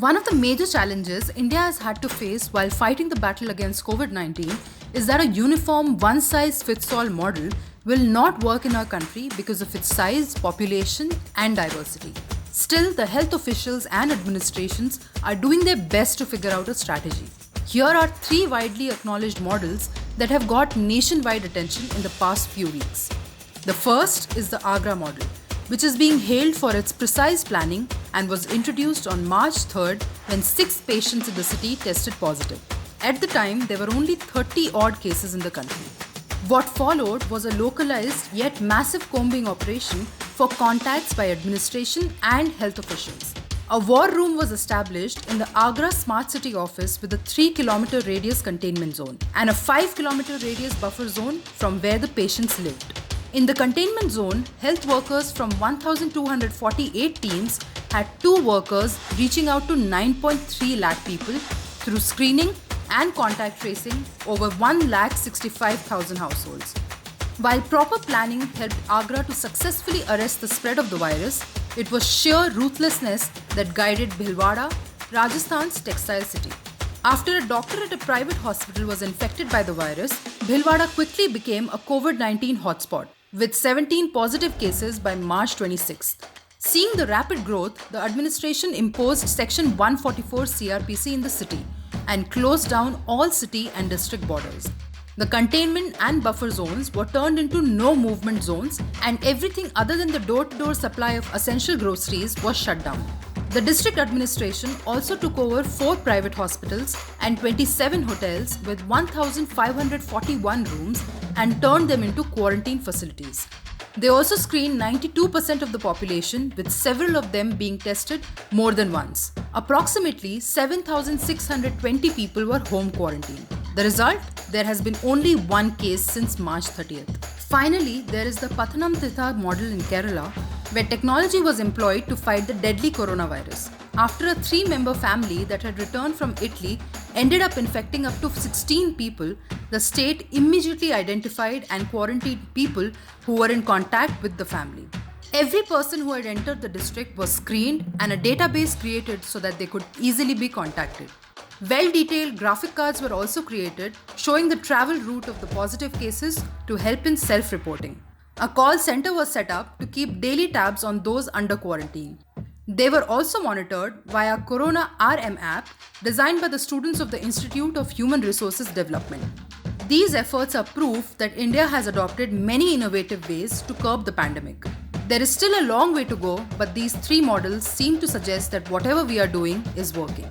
One of the major challenges India has had to face while fighting the battle against COVID 19 is that a uniform one size fits all model will not work in our country because of its size, population, and diversity. Still, the health officials and administrations are doing their best to figure out a strategy. Here are three widely acknowledged models that have got nationwide attention in the past few weeks. The first is the Agra model, which is being hailed for its precise planning and was introduced on March 3rd when 6 patients in the city tested positive. At the time, there were only 30 odd cases in the country. What followed was a localized yet massive combing operation for contacts by administration and health officials. A war room was established in the Agra Smart City office with a 3-kilometer radius containment zone and a 5-kilometer radius buffer zone from where the patients lived. In the containment zone, health workers from 1,248 teams had 2 workers reaching out to 9.3 lakh people through screening and contact tracing over 1,65,000 households. While proper planning helped Agra to successfully arrest the spread of the virus, it was sheer ruthlessness that guided Bhilwara, Rajasthan's textile city. After a doctor at a private hospital was infected by the virus, Bhilwara quickly became a COVID-19 hotspot, with 17 positive cases by March 26th. Seeing the rapid growth, the administration imposed Section 144 CRPC in the city and closed down all city and district borders. The containment and buffer zones were turned into no movement zones, and everything other than the door-to-door supply of essential groceries was shut down. The district administration also took over 4 private hospitals and 27 hotels with 1,541 rooms and turned them into quarantine facilities. They also screened 92% of the population, with several of them being tested more than once. Approximately 7,620 people were home quarantined. The result? There has been only one case since March 30th. Finally, there is the Pathanamthitta model in Kerala, where technology was employed to fight the deadly coronavirus. After a 3-member family that had returned from Italy ended up infecting up to 16 people, the state immediately identified and quarantined people who were in contact with the family. Every person who had entered the district was screened and a database created so that they could easily be contacted. Well-detailed graphic cards were also created showing the travel route of the positive cases to help in self-reporting. A call center was set up to keep daily tabs on those under quarantine. They were also monitored via Corona RM app designed by the students of the Institute of Human Resources Development. These efforts are proof that India has adopted many innovative ways to curb the pandemic. There is still a long way to go, but these 3 models seem to suggest that whatever we are doing is working.